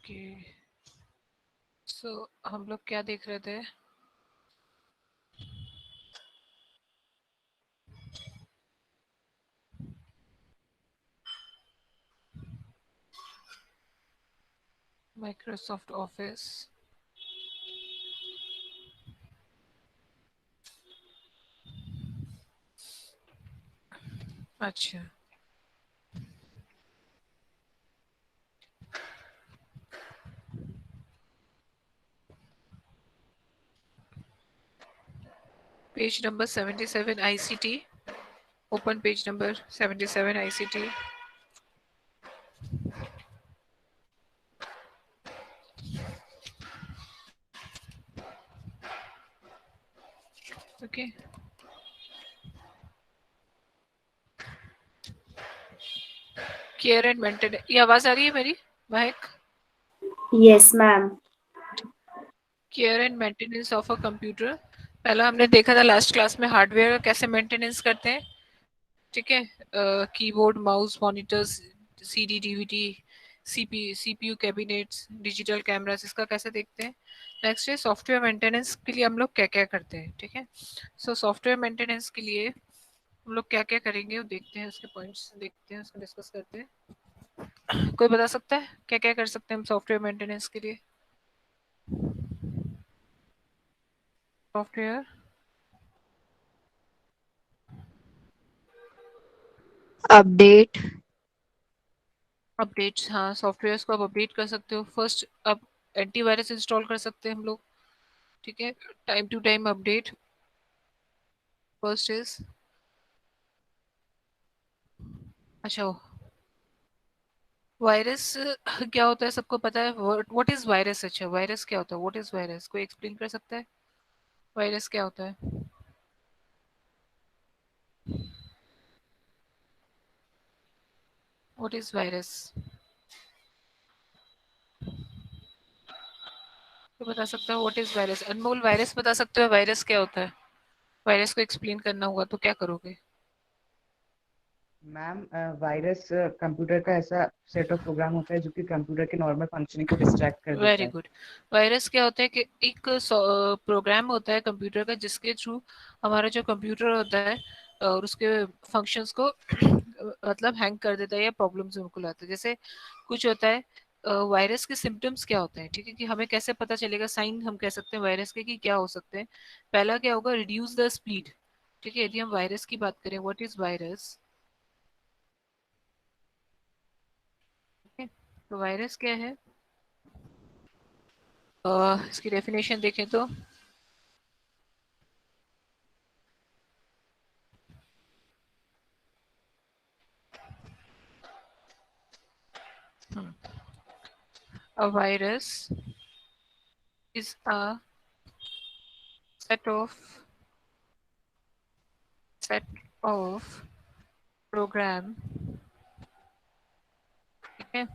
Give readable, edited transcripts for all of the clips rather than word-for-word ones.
Okay, सो हम लोग क्या देख रहे थे? Microsoft office. अच्छा, page number 77 ICT. Open page number 77 ICT. Okay, care and maintenance. ये आवाज आ रही है मेरी महक? Yes, ma'am. Care and maintenance of a computer. पहला हमने देखा था लास्ट क्लास में हार्डवेयर का कैसे मेंटेनेंस करते हैं। ठीक है, keyboard, mouse, monitors, CD, DVD, CPU cabinets, digital cameras, इसका कैसे देखते हैं। नेक्स्ट है सॉफ्टवेयर मेंटेनेंस के लिए हम लोग क्या क्या करते हैं। ठीक है, सो सॉफ्टवेयर मेंटेनेंस के लिए हम लोग क्या क्या करेंगे वो देखते हैं, उसके पॉइंट्स देखते हैं, उसको डिस्कस करते हैं। कोई बता सकता है क्या क्या कर सकते हैं हम सॉफ्टवेयर मेंटेनेंस के लिए? Software Update. अपडेट्स, हाँ, सॉफ्टवेयर को आप अपडेट कर सकते हो। फर्स्ट आप एंटीवायरस इंस्टॉल कर सकते हैं हम लोग। ठीक है, time to time update first is. अच्छा, वायरस क्या होता है सबको पता है? What is virus? अच्छा, वायरस क्या होता है? What is virus? कोई एक्सप्लेन कर सकता है वायरस क्या होता है? What is virus? तो बता सकता है what is virus? Anmol, virus बता सकते हो वायरस क्या होता है? वायरस को एक्सप्लेन करना होगा तो क्या करोगे? मैम, वायरस कंप्यूटर का ऐसा सेट ऑफ प्रोग्राम होता है जो कि कंप्यूटर के नॉर्मल फंक्शनिंग को डिस्ट्रैक्ट कर देता वेरी है। गुड। वायरस क्या होता है कि एक प्रोग्राम होता है कंप्यूटर का जिसके थ्रू हमारा जो कंप्यूटर होता है और उसके फंक्शंस को मतलब हैंग कर देता है या प्रॉब्लम्स उनको लाता है। जैसे कुछ होता है, वायरस के सिम्टम्स क्या होते हैं? ठीक है, कि हमें कैसे पता चलेगा? साइन हम कह सकते हैं वायरस के कि क्या हो सकते हैं। पहला क्या होगा? Reduce the speed. ठीक है, यदि हम वायरस की बात करें, व्हाट इज वायरस? तो वायरस क्या है? इसकी डेफिनेशन देखें तो a virus is a set of set of program, ठीक है,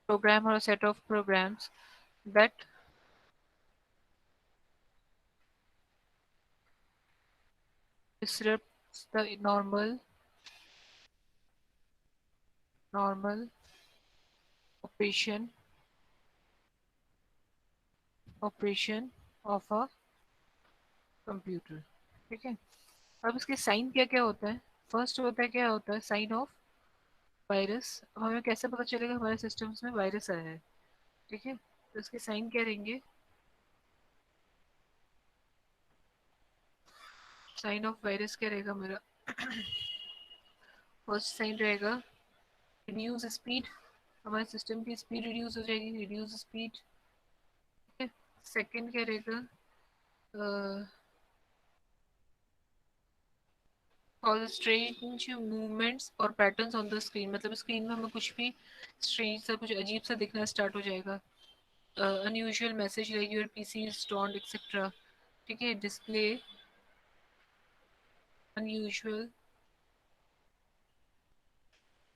program or a set of programs that disrupts the normal operation of a computer। ठीक है, अब इसके साइन क्या क्या होता है? फर्स्ट होता है, क्या होता है साइन ऑफ वायरस? अब हमें कैसे पता चलेगा हमारे सिस्टम्स में वायरस आया है? ठीक है, तो इसके साइन क्या रहेंगे? साइन ऑफ वायरस क्या रहेगा मेरा? फर्स्ट साइन रहेगा रिड्यूस स्पीड, हमारे सिस्टम की स्पीड रिड्यूस हो जाएगी, रिड्यूस स्पीड। सेकंड क्या रहेगा? कॉज स्ट्रेंज मूवमेंट्स और पैटर्न्स ऑन द स्क्रीन, मतलब स्क्रीन में हमें कुछ भी स्ट्रेंज सा, कुछ अजीब सा दिखना स्टार्ट हो जाएगा। Unusual message like your PC is stoned etcetera. ठीक है, display unusual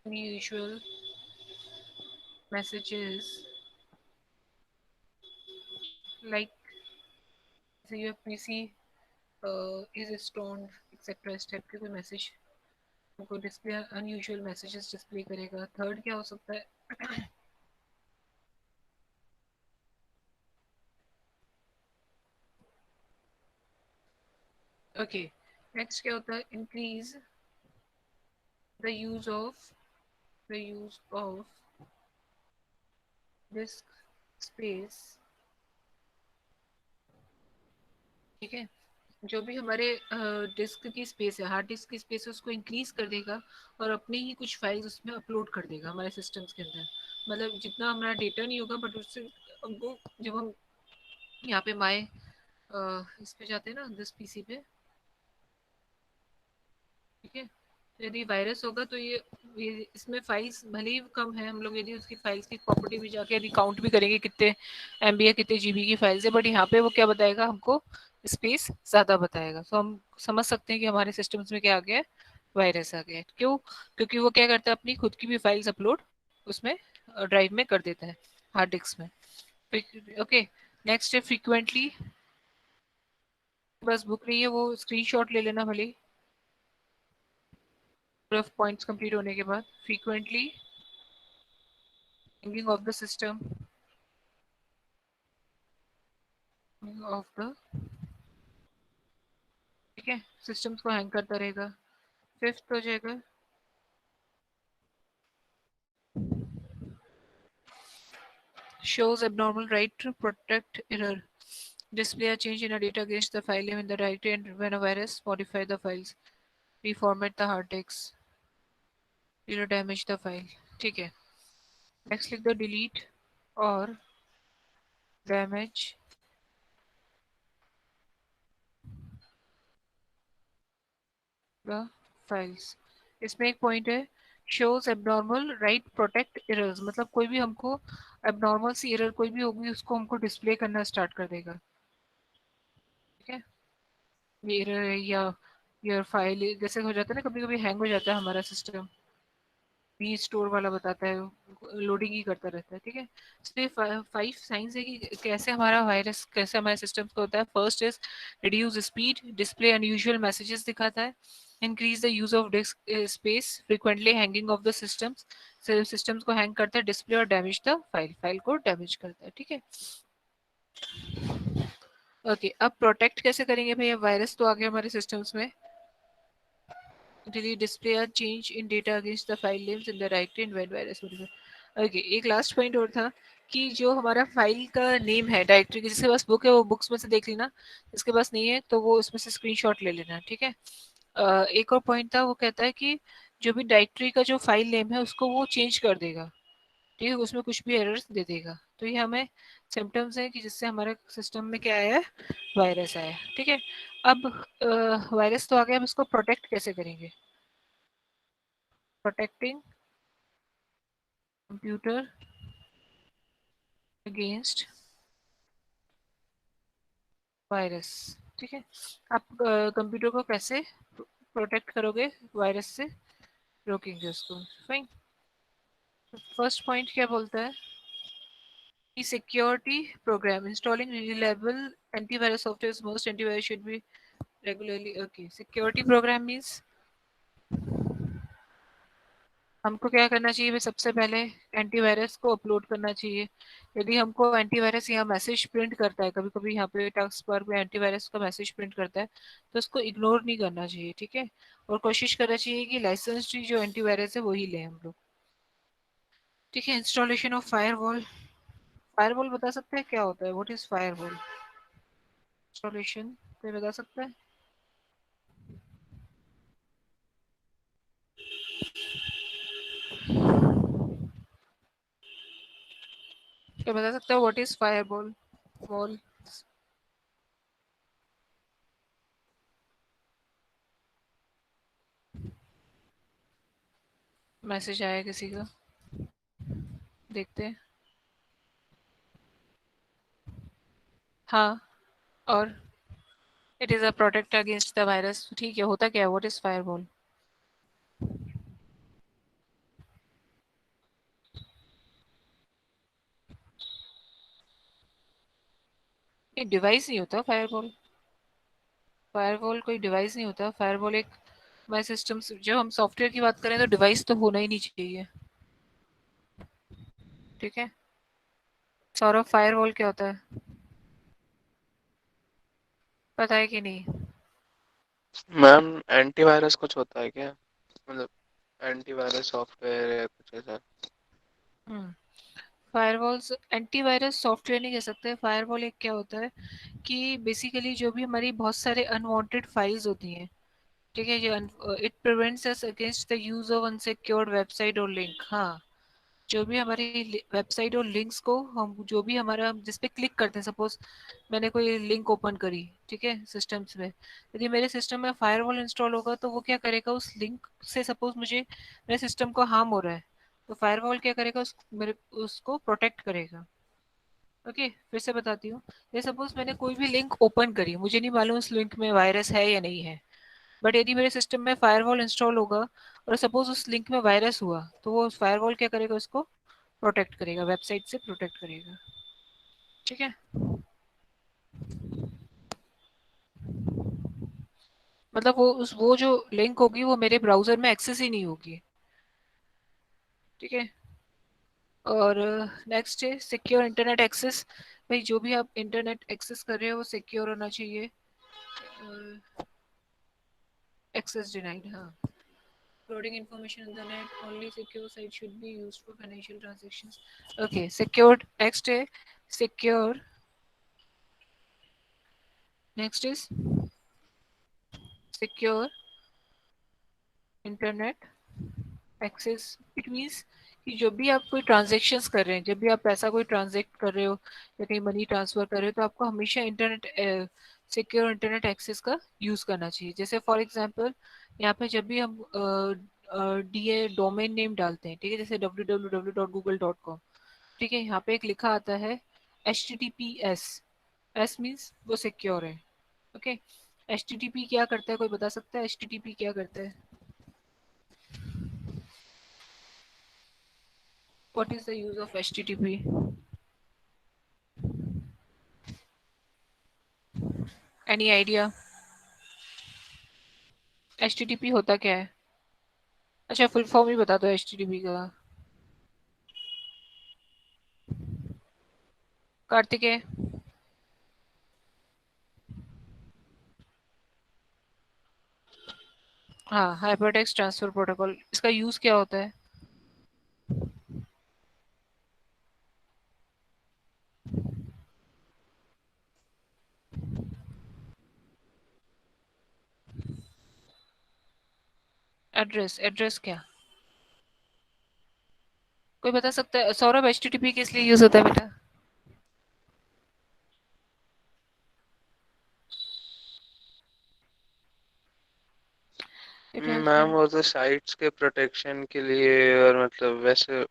unusual messages like your PC is stoned etcetera, इस टाइप के कोई मैसेज हमको डिस्प्ले, अनयूजुअल मैसेजेस डिस्प्ले करेगा। थर्ड क्या हो सकता है? ओके, नेक्स्ट क्या होता है, increase the use of disk space. ठीक है, जो भी हमारे डिस्क की स्पेस है, हार्ड डिस्क की स्पेस है, उसको इंक्रीज कर देगा और अपने ही कुछ फाइल्स उसमें अपलोड कर देगा हमारे सिस्टम्स के अंदर। मतलब जितना हमारा डेटा नहीं होगा, बट उससे हमको, जब हम यहाँ पे माए इस पे जाते हैं ना, दिस पीसी पे, ठीक है, तो यदि वायरस होगा तो ये इसमें फाइल्स भले ही कम है, हम लोग यदि उसकी फाइल्स की प्रॉपर्टी भी जाके यदि काउंट भी करेंगे कितने एमबी या कितने जीबी की फाइल्स है, बट यहाँ पे वो क्या बताएगा हमको, स्पेस ज़्यादा बताएगा। तो हम समझ सकते हैं कि हमारे सिस्टम्स में क्या आ गया है, वायरस आ गया है। क्यों? क्योंकि वो क्या करता है, अपनी खुद की भी फाइल्स अपलोड उसमें ड्राइव में कर देता है, हार्ड डिस्क में। ओके, नेक्स्ट है फ्रीक्वेंटली, बस बुक नहीं है वो स्क्रीनशॉट ले लेना भले, रफ पॉइंट्स कंप्लीट होने के बाद। Frequently hanging of the system, of the, ठीक है, सिस्टम्स को हैंग करता रहेगा। फिफ्थ हो जाएगा shows abnormal write to protect error, display a change in a data against the file name in the directory, and when a virus modify the files, reformat the hard disks, either damage the file। ठीक है, next लिख दो delete और damage the files. इसमें एक point है, shows abnormal right protect errors, मतलब कोई भी हमको एबनॉर्मल सी एरर कोई भी होगी उसको हमको डिस्प्ले करना स्टार्ट कर देगा। ठीक है, ये एरर है या योर फाइल जैसे हो जाता है ना, कभी कभी हैंग हो जाता है हमारा सिस्टम, री स्टोर वाला बताता है, लोडिंग ही करता रहता है। ठीक है, तो ये 5 साइंस है कि कैसे हमारा वायरस, कैसे हमारे सिस्टम को होता है। First is reduce speed, display unusual messages दिखाता है, increase the use of disk space, frequently hanging of the systems, systems को हैंग करता है, डिस्प्ले और डैमेज द फाइल, फाइल को डैमेज करता है। ठीक है, ओके, अब प्रोटेक्ट कैसे करेंगे भैया, वायरस तो आ गया हमारे सिस्टम्स में, delete display a change in data against the file names in the directory and when virus modifier। Okay, एक लास्ट पॉइंट और था कि जो हमारा फाइल का नेम है डायरेक्टरी की, जिसके पास बुक है वो बुक्स में से देख लेना, जिसके पास नहीं है तो वो उसमें से स्क्रीनशॉट ले लेना। ठीक है, एक और पॉइंट था, वो कहता है कि जो भी डायरेक्टरी का जो फाइल नेम है उसको वो चेंज कर देगा। ठीक है, उसमें कुछ भी एरर्स दे देगा। तो ये हमें सिम्टम्स है कि जिससे हमारे सिस्टम में क्या आया है, वायरस आया। ठीक है, अब वायरस तो आ गया, हम इसको प्रोटेक्ट कैसे करेंगे। protecting computer against virus. ठीक है, आप कंप्यूटर को कैसे प्रोटेक्ट करोगे वायरस से, रोकेंगे उसको। फाइन, फर्स्ट पॉइंट क्या बोलता है कि security program installing reliable antivirus software, most antivirus should be regularly. Okay, security program means हमको क्या करना चाहिए भाई, सबसे पहले एंटीवायरस को अपलोड करना चाहिए। यदि हमको एंटीवायरस यहाँ मैसेज प्रिंट करता है, कभी कभी यहाँ पे टास्क बार पे एंटीवायरस का मैसेज प्रिंट करता है, तो उसको इग्नोर नहीं करना चाहिए। ठीक है, और कोशिश करना चाहिए कि लाइसेंस जो एंटीवायरस है वही लें हम लोग। ठीक है, इंस्टॉलेशन ऑफ फायरवॉल। फायरवॉल बता सकते हैं क्या होता है, व्हाट इज फायरवॉल, इंस्टॉलेशन कोई बता सकता है? क्या बता सकता है what is firewall, wall, message आया किसी का, देखते हैं। हाँ, और it is a protect against the virus. ठीक है, होता क्या है, व्हाट इज फायरवॉल? ये डिवाइस नहीं होता फायरवॉल, फायरवॉल कोई डिवाइस नहीं होता। फायरवॉल एक माई सिस्टम, जब हम सॉफ्टवेयर की बात करें तो डिवाइस तो होना ही नहीं चाहिए। ठीक है, सौरभ फायरवॉल क्या होता है, पता है कि नहीं? मैम एंटीवायरस कुछ होता है क्या, मतलब एंटीवायरस सॉफ्टवेयर या कुछ ऐसा? फायरवॉल्स एंटीवायरस सॉफ्टवेयर नहीं कह सकते। फायरवॉल एक क्या होता है कि बेसिकली जो भी हमारी बहुत सारे अनवांटेड फाइल्स होती हैं, ठीक है, जो it prevents us against the use of unsecured website और लिंक। हाँ, जो भी हमारी वेबसाइट और लिंक्स को हम जो भी हमारा जिस पे क्लिक करते हैं, सपोज मैंने कोई लिंक ओपन करी, ठीक है, सिस्टम्स में, यदि मेरे सिस्टम में फायरवॉल इंस्टॉल होगा तो वो क्या करेगा, उस लिंक से सपोज मुझे मेरे सिस्टम को हार्म हो रहा है, तो फायरवॉल क्या करेगा, मेरे उसको प्रोटेक्ट करेगा। ओके, फिर से बताती हूँ। ये सपोज मैंने कोई भी लिंक ओपन करी, मुझे नहीं मालूम उस लिंक में वायरस है या नहीं है, बट यदि मेरे सिस्टम में फायरवॉल इंस्टॉल होगा और सपोज उस लिंक में वायरस हुआ, तो वो फायरवॉल क्या करेगा, उसको प्रोटेक्ट करेगा, वेबसाइट से प्रोटेक्ट करेगा। ठीक है, मतलब वो जो लिंक होगी वो मेरे ब्राउजर में एक्सेस ही नहीं होगी। ठीक है, और नेक्स्ट है सिक्योर इंटरनेट एक्सेस। भाई जो भी आप इंटरनेट एक्सेस कर रहे हो वो सिक्योर होना चाहिए। एक्सेस डिनाइड, हाँ, uploading information on the net, only secure site should be used for financial transactions. Okay, secured. Next is secure. Next is secure internet access. It means कि जब भी आप कोई ट्रांजेक्शन्स कर रहे हैं, जब भी आप पैसा कोई ट्रांजेक्ट कर रहे हो या कहीं मनी ट्रांसफर कर रहे हो, तो आपको हमेशा इंटरनेट सिक्योर इंटरनेट एक्सेस का यूज़ करना चाहिए। जैसे फॉर एग्जांपल यहाँ पे जब भी हम डी ए डोमेन नेम डालते हैं, ठीक है, जैसे www.google.com, ठीक है, यहाँ पे एक लिखा आता है HTTPS। एस मीन्स वो सिक्योर है। ओके, HTTP क्या करता है, कोई बता सकता है HTTP क्या करता है? What is the use of HTTP? Any idea? HTTP होता क्या है? अच्छा, फुल फॉर्म ही बता दो HTTP का। कार्तिकेय? हाँ, हाइपरटेक्स्ट ट्रांसफर प्रोटोकॉल। इसका यूज क्या होता है? एड्रेस, एड्रेस क्या? कोई बता सकता है? सौरभ, HTTP किस लिए यूज होता है बेटा? इट हेल्प्स मैम इन वो तो साइट्स के प्रोटेक्शन के लिए, और मतलब वैसे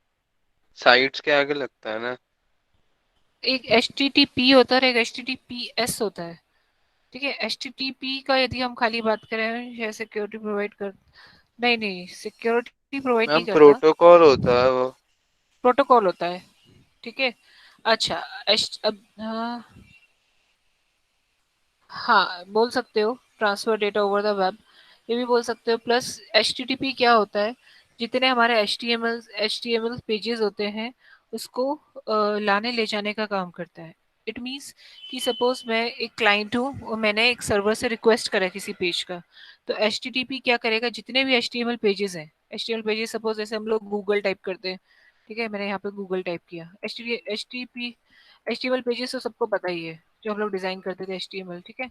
साइट्स के आगे लगता है ना। एक HTTP होता है और एक HTTPS होता है। ठीक है, HTTP का यदि हम खाली बात करें, या सिक्योरिटी प्रोवाइड कर, नहीं नहीं, सिक्योरिटी प्रोवाइड नहीं मैम करता, प्रोटोकॉल होता है वो। प्रोटोकॉल होता है। ठीक है, अच्छा, अब हाँ, हाँ बोल सकते हो, transfer data over the web, ये भी बोल सकते हो। प्लस HTTP क्या होता है, जितने हमारे HTML पेजेस होते हैं उसको लाने ले जाने का काम करता है। इट मीन्स कि सपोज मैं एक क्लाइंट हूँ और मैंने एक सर्वर से रिक्वेस्ट करा किसी पेज का, तो HTTP क्या करेगा, जितने भी HTML पेजेस हैं, HTML पेजेस सपोज जैसे हम लोग गूगल टाइप करते हैं, ठीक है, मैंने यहाँ पे गूगल टाइप किया, HTML पेजेस तो सबको पता ही है, जो हम लोग डिजाइन करते थे HTML, ठीक है,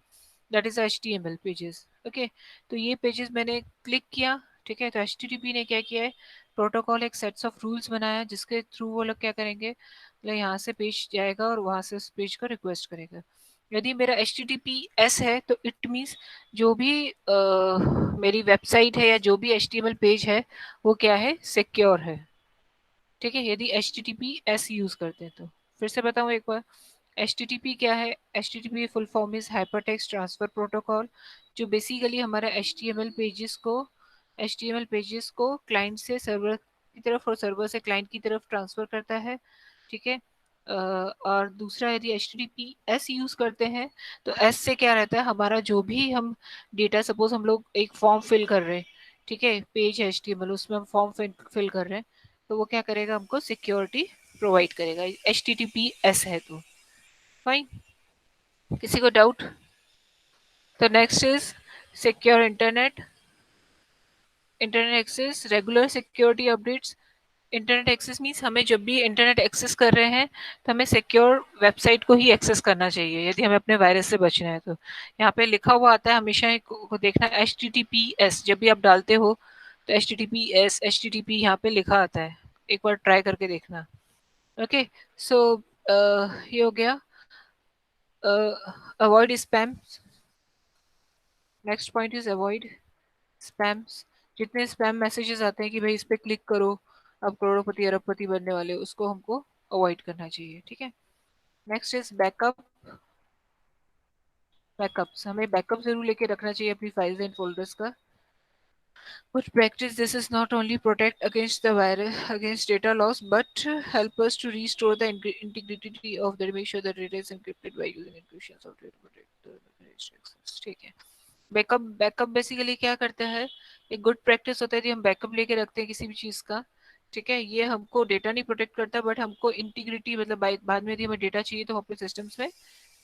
that is HTML pages. Okay, तो ये पेजेस मैंने क्लिक किया, ठीक है, तो HTTP ने क्या किया है, प्रोटोकॉल एक सेट्स ऑफ रूल्स बनाया जिसके थ्रू वो लोग क्या करेंगे, मतलब यहाँ से पेज जाएगा और वहां से उस पेज का रिक्वेस्ट करेगा। यदि मेरा HTTPS है तो इट मीन्स जो भी मेरी वेबसाइट है या जो भी HTML पेज है वो क्या है, सिक्योर है। ठीक है, यदि HTTPS यूज करते हैं तो। फिर से बताऊं एक बार, HTTP क्या है? HTTP full form is hypertext transfer protocol, जो बेसिकली हमारा HTML पेजेस को क्लाइंट से सर्वर की तरफ और सर्वर से क्लाइंट की तरफ ट्रांसफर करता है। ठीक है, और दूसरा यदि HTTPS यूज करते हैं तो S से क्या रहता है, हमारा जो भी हम डेटा, सपोज हम लोग एक फॉर्म फिल कर रहे हैं, ठीक है, पेज है HTML, उसमें हम फॉर्म फिल कर रहे हैं, तो वो क्या करेगा, हमको सिक्योरिटी प्रोवाइड करेगा, HTTPS है तो। फाइन, किसी को डाउट? तो next is secure internet access, regular security updates. Internet access means हमें जब भी इंटरनेट एक्सेस कर रहे हैं तो हमें सिक्योर वेबसाइट को ही एक्सेस करना चाहिए यदि हमें अपने वायरस से बचना है। तो यहाँ पे लिखा हुआ आता है हमेशा को देखना, HTTPS जब भी आप डालते हो तो HTTP यहाँ पे लिखा आता है, एक बार ट्राई करके देखना। ओके, सो ये हो गया। Avoid spam, next point is avoid spams. जितने स्पैम मैसेजेस आते हैं कि भाई इस पे क्लिक करो अब करोड़पति अरबपति बनने वाले हो, उसको हमको अवॉइड करना चाहिए। ठीक है, नेक्स्ट इज बैकअप। बैकअप्स, हमें बैकअप जरूर लेके रखना चाहिए अपनी फाइल्स एंड फोल्डर्स का। But practice this is not only protect against the virus, against data loss, but help us to restore the integrity of the, make sure that data is encrypted by using encryption software to protect the access। ठीक है, backup basically क्या करता है, एक good practice होता है कि हम बैकअप लेके रखते हैं किसी भी चीज़ का। ठीक है, ये हमको डेटा नहीं प्रोटेक्ट करता बट हमको इंटीग्रिटी, मतलब बाद में यदि हमें डेटा चाहिए तो हम अपने सिस्टम्स में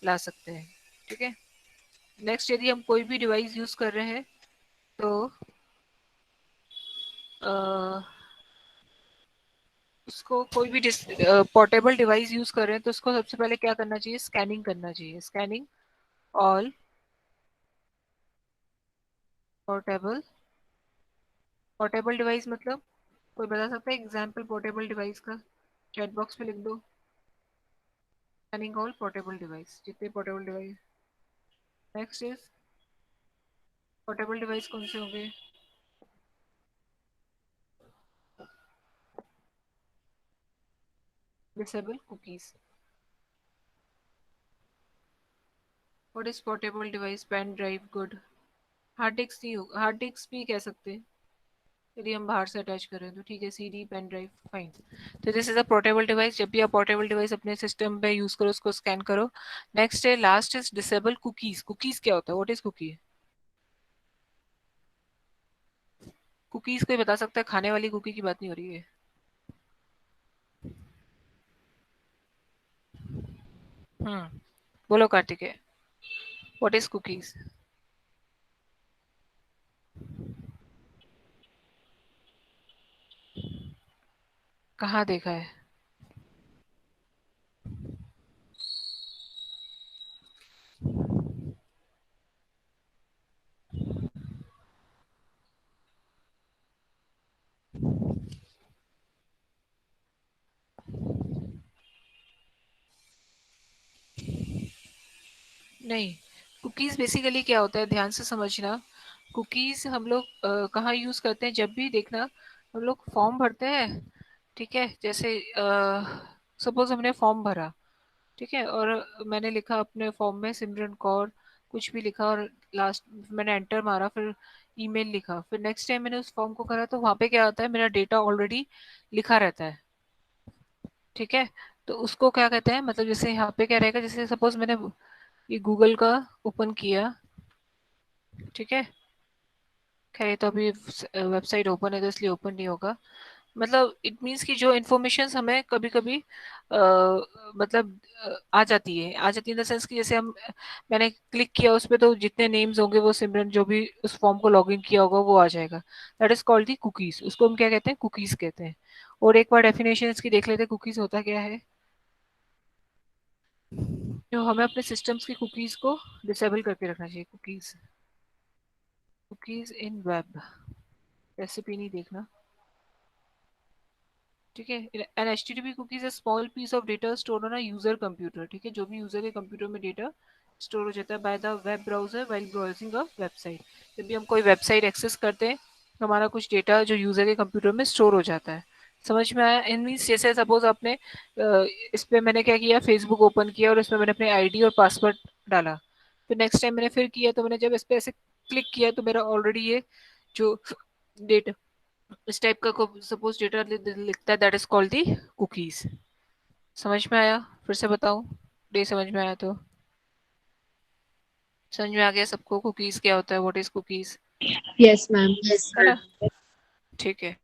ला सकते हैं। ठीक है, नेक्स्ट, यदि हम कोई भी डिवाइस यूज़ कर रहे हैं तो उसको, कोई भी पोर्टेबल डिवाइस यूज कर रहे हैं तो उसको सबसे पहले क्या करना चाहिए, स्कैनिंग करना चाहिए। Scanning all portable, portable device मतलब कोई बता सकता है एग्जांपल पोर्टेबल डिवाइस का? चैट बॉक्स पे लिख दो, स्कैनिंग ऑल पोर्टेबल डिवाइस, जितने portable device. Next is, portable device कौन से होंगे? Disable cookies. What is portable device? Pen drive, good. Hard disk नहीं होगा, हार्ड डिस्क भी कह सकते हैं यदि हम बाहर से अटैच करें तो। ठीक है, सीडी, पेन ड्राइव, फाइन। तो this is a portable device. जब भी आप पोर्टेबल डिवाइस अपने सिस्टम पे यूज करो उसको स्कैन करो। नेक्स्ट है, last is disable cookies. Cookies क्या होता है? What is cookie? कुकीज कोई बता सकता है? खाने वाली कुकी की बात नहीं हो रही है। बोलो कार्तिक है, व्हाट इज कुकीज? कहाँ देखा है? नहीं, कुकीज बेसिकली क्या होता है, ध्यान से समझना। कुकीज हम लोग कहाँ यूज करते हैं? जब भी देखना हम लोग फॉर्म भरते हैं, ठीक है, जैसे सपोज हमने फॉर्म भरा, ठीक है, और मैंने लिखा अपने फॉर्म में सिमरन कौर, कुछ भी लिखा, और लास्ट मैंने एंटर मारा, फिर ईमेल लिखा, फिर नेक्स्ट टाइम मैंने उस फॉर्म को करा तो वहाँ पे क्या आता है, मेरा डेटा ऑलरेडी लिखा रहता है। ठीक है, तो उसको क्या कहते हैं, मतलब जैसे यहाँ पे क्या रहेगा, जैसे सपोज मैंने ये गूगल का ओपन किया, ठीक है, खैर ये तो अभी वेबसाइट ओपन है तो इसलिए ओपन नहीं होगा। मतलब इट मीन्स कि जो इन्फॉर्मेशन हमें कभी कभी मतलब आ जाती है इन द सेंस कि जैसे हम, मैंने क्लिक किया उस पर तो जितने नेम्स होंगे वो सिमरन जो भी उस फॉर्म को लॉगिन किया होगा वो आ जाएगा। That is called the cookies. उसको हम क्या कहते हैं? कुकीज कहते हैं। और एक बार डेफिनेशन इसकी देख लेते हैं, कुकीज होता क्या है। तो हमें अपने सिस्टम्स की कुकीज को डिसेबल करके रखना चाहिए। Cookies, cookies in web, recipe नहीं देखना, ठीक है। An HTTP cookies a small piece of data store on a user computer, ठीक है, जो भी यूजर के कंप्यूटर में डेटा स्टोर हो जाता है by the web browser while browsing a website. जब भी हम कोई वेबसाइट एक्सेस करते हैं तो हमारा कुछ डेटा जो यूजर के कंप्यूटर में स्टोर हो जाता है। समझ में आया? इन मीन्स जैसे सपोज आपने इस पे मैंने क्या किया, फेसबुक ओपन किया और इसमें मैंने अपने आईडी और पासवर्ड डाला, फिर नेक्स्ट टाइम मैंने फिर किया तो मैंने जब इस पे ऐसे क्लिक किया तो मेरा ऑलरेडी ये जो डेटा, इस टाइप का को सपोज डेटा लिखता है, that is called the cookies. समझ में आया? फिर से बताऊं? नहीं समझ में आया तो समझ में आ गया सबको कुकीज क्या होता है, what is cookies, Yes, ma'am. है ना? ठीक है,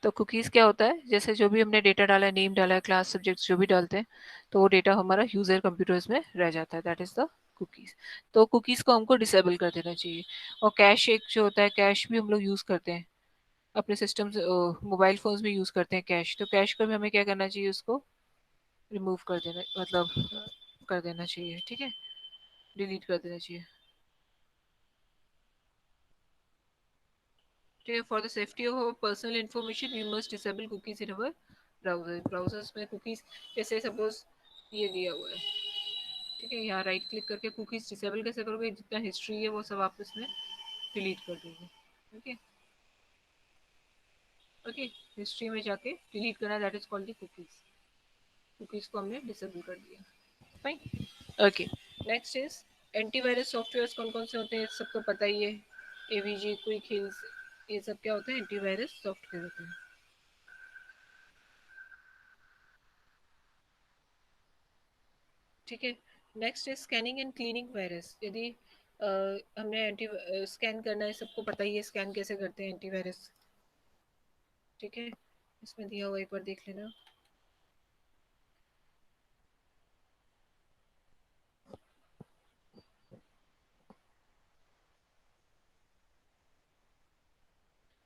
तो कुकीज क्या होता है, जैसे जो भी हमने डेटा डाला है, नेम डाला है, क्लास, सब्जेक्ट जो भी डालते हैं, तो वो डेटा हमारा यूजर कंप्यूटर्स में रह जाता है, दैट इज द कुकीज़, तो कुकीज़ को हमको डिसेबल कर देना चाहिए। और कैश एक जो होता है, कैश भी हम लोग यूज़ करते हैं अपने सिस्टम्स, मोबाइल फ़ोन्स में यूज़ करते हैं कैश, तो कैश को भी हमें क्या करना चाहिए, उसको रिमूव कर देना, मतलब कर देना चाहिए, ठीक है, डिलीट कर देना चाहिए, ठीक है। For the safety of personal information we must disable cookies in our browsers में कुकीज़, जैसे सपोज ये दिया हुआ है, ठीक है, यहाँ राइट क्लिक करके कुकीज़ डिसेबल कैसे करोगे, जितना हिस्ट्री है वो सब आप इसमें डिलीट कर दोगे, ओके ओके, हिस्ट्री में जाके डिलीट करना, that is called the cookies, cookies को हमने डिसेबल कर दिया, fine, okay. Next is antivirus software, कौन कौन से होते हैं सबको पता ही है, एवीजी, क्विक हिल्स, ये सब क्या होते हैं, एंटीवायरस सॉफ्टवेयर होते हैं, ठीक है। Next is scanning and cleaning virus, यदि हमने एंटी स्कैन करना है, सबको पता ही है स्कैन कैसे करते हैं एंटीवायरस, ठीक है, इसमें दिया हुआ एक बार देख लेना।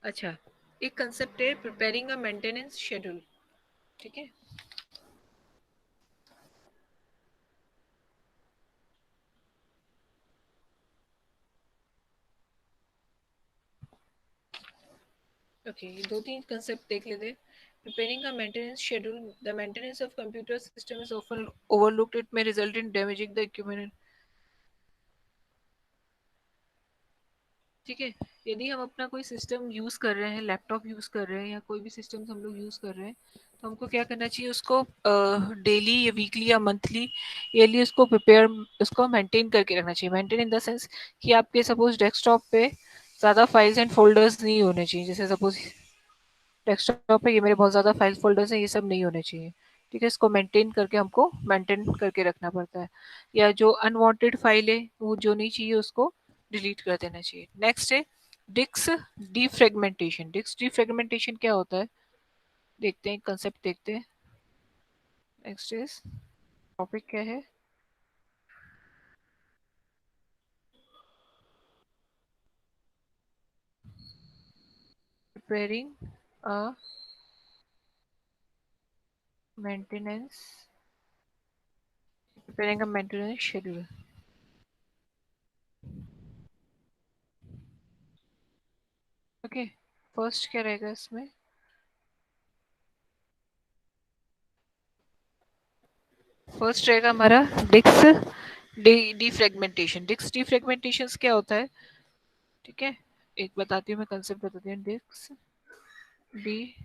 अच्छा, एक कंसेप्ट है प्रिपेयरिंग अ मेंटेनेंस शेड्यूल, ठीक है, ओके, ये दो तीन कंसेप्ट देख लेते हैं। Preparing a maintenance schedule, the maintenance of computer system is often overlooked. It may result in damaging the equipment, ठीक है। यदि हम अपना कोई सिस्टम यूज़ कर रहे हैं, लैपटॉप यूज़ कर रहे हैं या कोई भी सिस्टम्स हम लोग यूज़ कर रहे हैं, तो हमको क्या करना चाहिए, उसको डेली या वीकली या मंथली ईयरली उसको प्रिपेयर, उसको मेंटेन करके रखना चाहिए। मेंटेन इन द सेंस कि आपके सपोज डेस्कटॉप पे ज़्यादा फाइल्स एंड फोल्डर्स नहीं होने चाहिए, जैसे सपोज डेस्कटॉप पे ये मेरे बहुत ज़्यादा फाइल फोल्डर्स हैं, ये सब नहीं होने चाहिए, ठीक है, इसको मेंटेन करके हमको मेंटेन करके रखना पड़ता है। या जो अनवांटेड फाइल है, वो जो नहीं चाहिए उसको डिलीट कर देना चाहिए। नेक्स्ट है डिस्क डीफ्रेगमेंटेशन। डिस्क डीफ्रेगमेंटेशन क्या होता है, देखते हैं, कंसेप्ट देखते हैं। नेक्स्ट इज, टॉपिक क्या है, preparing a maintenance, preparing a maintenance schedule, okay. First क्या रहेगा इसमें, फर्स्ट रहेगा हमारा डिस्क डीफ्रेगमेंटेशन। डिस्क डीफ्रेगमेंटेशन क्या होता है, ठीक है, एक बताती हूँ मैं, कंसेप्ट बताती हूँ। डिस्क डीफ्रेगमेंटेशन,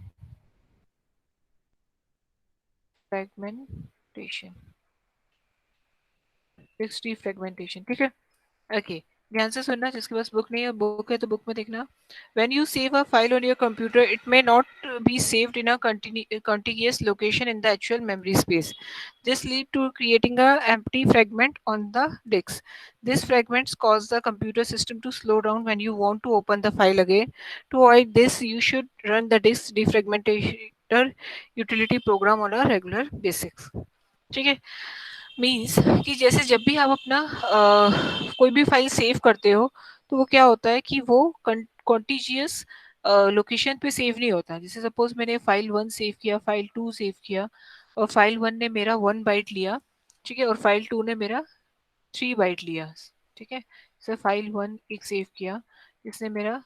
डिस्क डीफ्रेगमेंटेशन, ठीक है, ओके। ध्यान से सुनना, जिसके पास बुक नहीं है, बुक है तो बुक में देखना। When you save a file on your computer, it may not be saved in a contiguous location in the actual memory space. This lead to creating a empty fragment on the disk. These fragments cause the computer system to slow down when you want to open the file again. To avoid this, you should run the disk defragmentator utility program on a regular basis, ठीक है। Means कि जैसे जब भी आप अपना कोई भी फाइल सेव करते हो, तो वो क्या होता है कि वो कॉन्टिजियस लोकेशन पे सेव नहीं होता। जैसे सपोज मैंने फाइल 1 सेव किया, फाइल 2 सेव किया, और फाइल 1 ने मेरा 1 बाइट लिया, ठीक है, और फाइल 2 ने मेरा 3 बाइट लिया, ठीक है। जैसे फाइल 1 एक सेव किया, इसने मेरा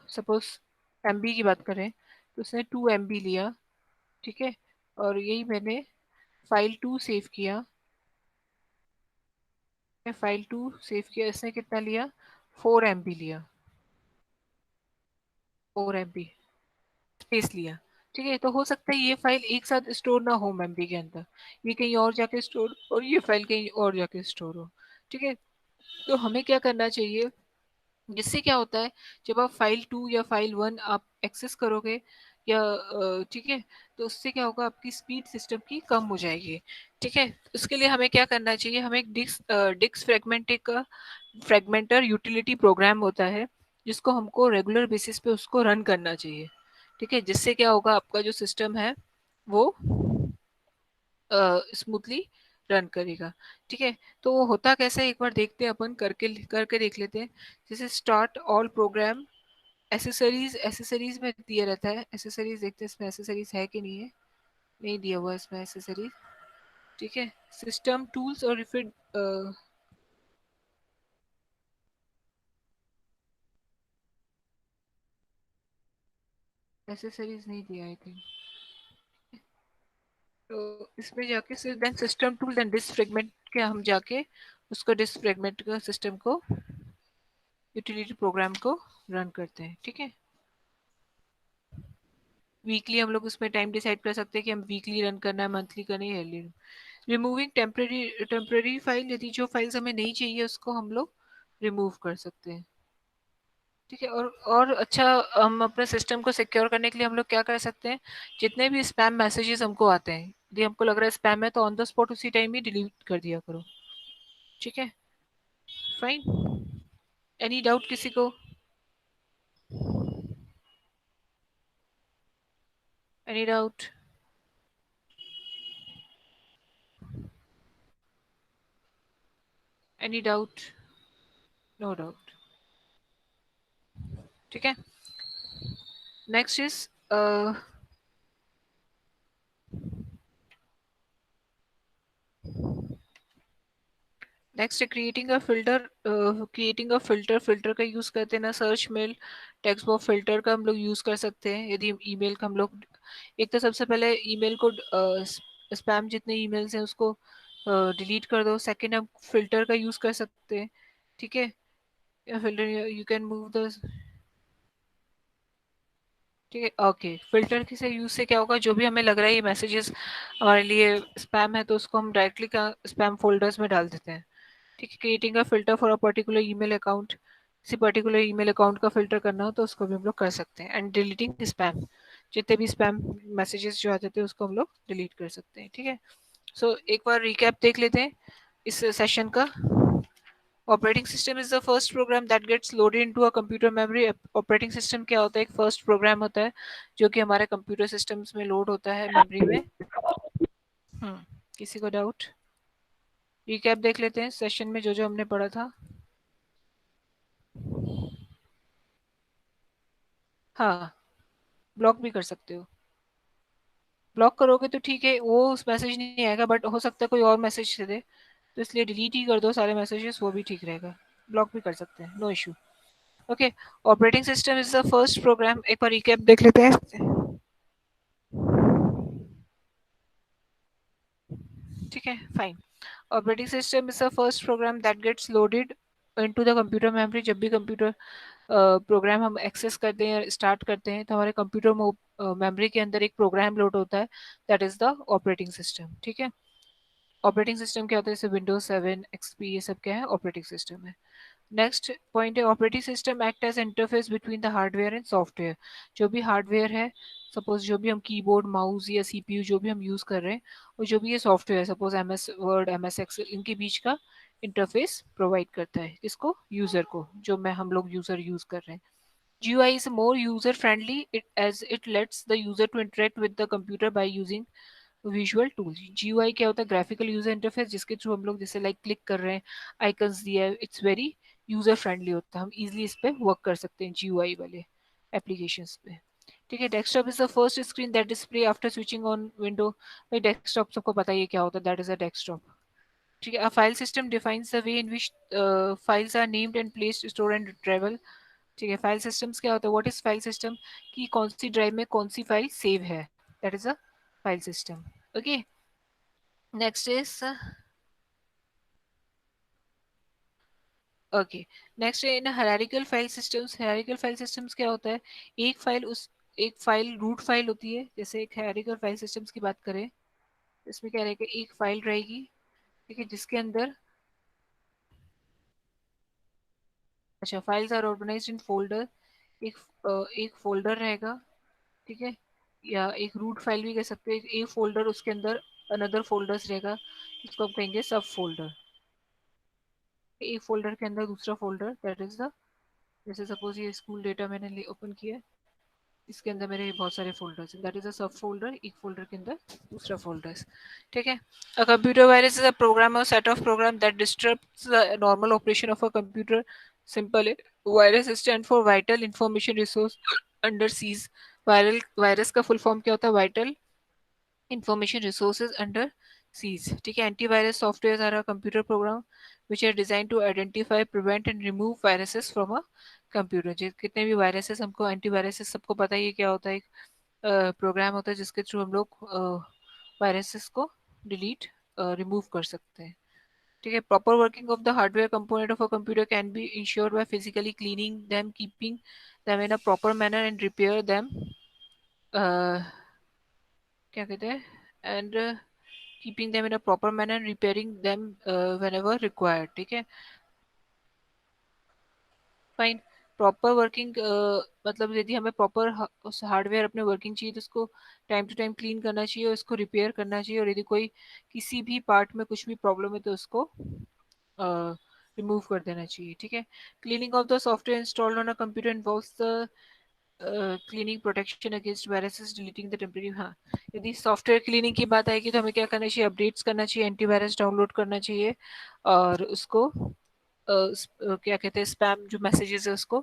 सपोज एमबी की बात करें, तो उसने 2 MB लिया, ठीक है, और यही मैंने फाइल 2 सेव किया, फाइल 2 सेव किया, इसने कितना लिया, 4 MB लिया, 4 MB स्पेस लिया, ठीक है। तो हो सकता है ये फाइल एक साथ स्टोर ना हो मेमोरी के अंदर, ये कहीं और जाके स्टोर, और ये फाइल कहीं और जाके स्टोर हो, ठीक है। तो हमें क्या करना चाहिए, जिससे क्या होता है, जब आप फाइल 2 या फाइल 1 आप एक्सेस करोगे, या ठीक है, तो उससे क्या होगा, आपकी स्पीड सिस्टम की कम हो जाएगी, ठीक है। उसके लिए हमें क्या करना चाहिए, हमें एक डिस्क फ्रेगमेंटर यूटिलिटी प्रोग्राम होता है, जिसको हमको रेगुलर बेसिस पे उसको रन करना चाहिए, ठीक है। जिससे क्या होगा, आपका जो सिस्टम है वो स्मूथली रन करेगा। ठीक है, तो वो होता कैसे है एक बार देखते हैं अपन, करके करके देख लेते हैं। जैसे start all programme, accessories, accessories में दिया रहता है, एसेसरीज देखते हैं इसमें एसेसरीज है कि नहीं है, नहीं दिया हुआ इसमें एसेसरीज। ठीक है, सिस्टम टूल्स और फिर एसेसरीज नहीं दिया आई थिंक। तो इसमें जाके then system tool then disk fragment के हम जाके उसको डिस्क फ्रेगमेंट का सिस्टम को यूटिलिटी प्रोग्राम को रन करते हैं। ठीक है, वीकली हम लोग उसमें टाइम डिसाइड कर सकते हैं कि हम वीकली रन करना है, मंथली करना है, ईयरली। रिमूविंग टेम्पररी फाइल, यदि जो फाइल्स हमें नहीं चाहिए उसको हम लोग रिमूव कर सकते हैं। ठीक है, और अच्छा, हम अपने सिस्टम को सिक्योर करने के लिए हम लोग क्या कर सकते हैं, जितने भी स्पैम मैसेजेस हमको आते हैं, यदि हमको लग रहा है स्पैम है तो ऑन द स्पॉट उसी टाइम ही डिलीट कर दिया करो। ठीक है, फाइन। एनी डाउट किसी को? Any doubt? Any doubt? No doubt. ठीक है, next is next creating a filter. Creating a filter, filter का यूज करते हैं ना, search mail text box filter का हम लोग यूज कर सकते हैं। यदि ईमेल का हम लोग, एक तो सबसे पहले ईमेल को स्पैम जितने ईमेल्स हैं उसको डिलीट कर दो। सेकंड, हम फिल्टर का यूज कर सकते हैं। ठीक है, filter you can move the, ठीक है, ओके। फिल्टर के से यूज से क्या होगा, जो भी हमें लग रहा है ये मैसेजेस हमारे लिए स्पैम है तो उसको हम डायरेक्टली स्पैम फोल्डर्स में डाल देते हैं। ठीक है, creating a filter for a particular email account, किसी पर्टिकुलर ईमेल अकाउंट का फिल्टर करना हो तो उसको भी हम लोग कर सकते हैं। एंड डिलीटिंग स्पैम, जितने भी स्पैम मैसेजेस जो आते थे उसको हम लोग डिलीट कर सकते हैं। ठीक है, सो एक बार रिकैप देख लेते हैं इस सेशन का। Operating system is the first program that gets loaded into a computer memory. Operating system क्या होता है, एक फर्स्ट प्रोग्राम होता है जो कि हमारे कंप्यूटर सिस्टम्स में लोड होता है मेमोरी में। किसी को डाउट? रिकैप देख लेते हैं सेशन में जो जो हमने पढ़ा था। हाँ, ब्लॉक भी कर सकते हो। ब्लॉक करोगे तो ठीक है, वो उस मैसेज नहीं आएगा, बट हो सकता है कोई और मैसेज दे, तो इसलिए डिलीट ही कर दो सारे मैसेजेस, वो भी ठीक रहेगा। ब्लॉक भी कर सकते हैं, no issue. Okay, operating system is the first program, एक बार रिकैप देख लेते हैं। ठीक है, fine. Operating system is the first program that gets loaded into the computer memory. जब भी कंप्यूटर प्रोग्राम हम एक्सेस करते हैं, स्टार्ट करते हैं, तो हमारे कंप्यूटर मेमोरी के अंदर एक प्रोग्राम लोड होता है, that is the operating system. ठीक है, ऑपरेटिंग सिस्टम क्या होता है, जैसे विंडोज 7 एक्सपी, ये सब क्या है, ऑपरेटिंग सिस्टम है। नेक्स्ट पॉइंट है, operating system act as interface between the hardware and software. जो भी हार्डवेयर है, सपोज जो भी हम कीबोर्ड माउस या सीपीयू जो भी हम यूज कर रहे हैं, और जो भी ये software, suppose MS Word, MS Excel, इनके बीच का इंटरफेस प्रोवाइड करता है, इसको यूजर को, जो मैं हम लोग यूजर यूज कर रहे हैं। GUI is more user friendly as it lets the user to interact with the computer by using visual tool. GUI क्या होता है, ग्राफिकल यूजर इंटरफेस, जिसके थ्रू हम लोग जैसे लाइक क्लिक कर रहे हैं, आइकन्स दिया है, इट्स वेरी यूजर फ्रेंडली होता है, हम इजीली इस पे वर्क कर सकते हैं GUI वाले एप्लीकेशंस पे। ठीक है, desktop is the first screen that display after switching on window. भाई डेस्कटॉप सबको पता ही है क्या होता है, दैट इज अ डेस्कटॉप। ठीक है, a file system defines the way in which files are named and placed, store and retrieval. ठीक है, फाइल सिस्टम्स क्या होता है, व्हाट इज फाइल सिस्टम, कि कौन सी ड्राइव में कौन सी फाइल सेव है, that is a file system. Okay, next is, okay, next in hierarchical file systems. Hierarchical file systems क्या होता है, एक फाइल उस, एक फाइल रूट फाइल होती है, जैसे एक हायरार्किकल फाइल सिस्टम्स की बात करें, इसमें क्या रहेगा, एक फाइल रहेगी, ठीक है, जिसके अंदर, अच्छा, files are organised in folder, एक एक फोल्डर रहेगा। ठीक है, या एक रूट फाइल भी कह सकते हैं, एक फोल्डर, उसके अंदर अनदर फोल्डर्स रहेगा, इसको हम कहेंगे सब फोल्डर। एक फोल्डर के अंदर दूसरा फोल्डर, दैट इज द, जैसे सपोज ये स्कूल डेटा मैंने ओपन किया है, इसके अंदर मेरे बहुत सारे फोल्डर्स हैं, दैट इज अ सब फोल्डर, एक फोल्डर के अंदर दूसरा फोल्डर्स, ठीक है। A computer virus is a program और set of program that disturbs the normal operation of a computer. Simple है, virus stand for vital information resource under seize. Virus का फुल फॉर्म क्या होता है? Vital information resources under seize, ठीक है। Antivirus software are a computer program which are design to identify, prevent and remove viruses from a computer. कितने भी viruses, हमको antiviruses सबको पता ही है क्या होता है, एक प्रोग्राम होता है जिसके थ्रू हम लोग वायरसेस को डिलीट रिमूव कर सकते हैं, ठीक है। Proper working of the hardware component of a computer can be ensured by physically cleaning them, keeping them in a proper manner and repair them, क्या कहते हैं, and keeping them in a proper manner and repairing them whenever required, ठीक है। Fine. Proper working मतलब यदि हमें proper hardware अपने working चाहिए तो उसको टाइम टू टाइम क्लीन करना चाहिए और उसको रिपेयर करना चाहिए, और यदि कोई किसी भी पार्ट में कुछ भी प्रॉब्लम है तो उसको रिमूव कर देना चाहिए, ठीक है। Cleaning of the software installed on a computer involves the cleaning protection against viruses, deleting the temporary. हाँ, यदि सॉफ्टवेयर क्लीनिंग की बात आएगी तो हमें क्या करना चाहिए? अपडेट्स करना चाहिए, एंटीवायरस डाउनलोड करना चाहिए, और उसको क्या कहते हैं, स्पैम जो मैसेजेस है उसको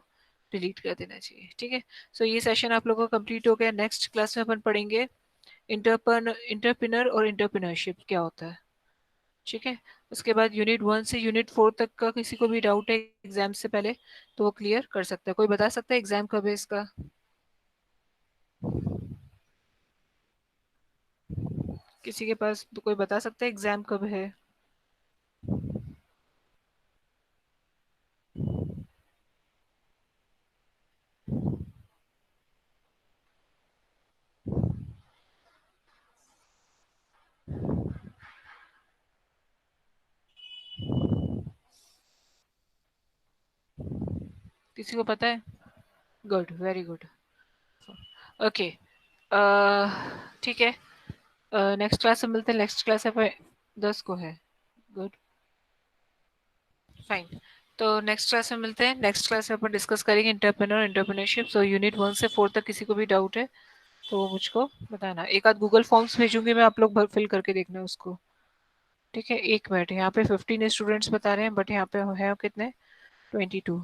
डिलीट कर देना चाहिए, ठीक है। सो ये सेशन आप लोगों का कंप्लीट हो गया। नेक्स्ट क्लास में अपन पढ़ेंगे इंटरपिनर और इंटरप्रेन्योरशिप क्या होता है, ठीक है। उसके बाद यूनिट 1 से यूनिट 4 तक का किसी को भी डाउट है एग्जाम से पहले तो वो क्लियर कर सकता है। कोई बता सकता है एग्जाम कब है इसका? किसी के पास कोई बता सकता है एग्जाम कब है? किसी को पता है? गुड, वेरी गुड, ओके, ठीक है। नेक्स्ट क्लास में मिलते हैं। नेक्स्ट क्लास है 10 को है। Good, fine. तो नेक्स्ट क्लास में मिलते हैं। नेक्स्ट क्लास में अपन डिस्कस करेंगे इंटरप्रेन्योर एंटरप्रेन्योरशिप। सो यूनिट 1 से 4 तक किसी को भी डाउट है तो वो मुझको बताना। एक आध गूगल फॉर्म्स भेजूंगी मैं, आप लोग भर फिल करके देखना उसको, ठीक है। 1 मिनट, यहाँ पे 15 स्टूडेंट्स बता रहे हैं बट यहाँ पे है कितने? 22।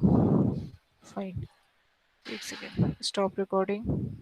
फाइन, एक सेकेंड, स्टॉप रिकॉर्डिंग।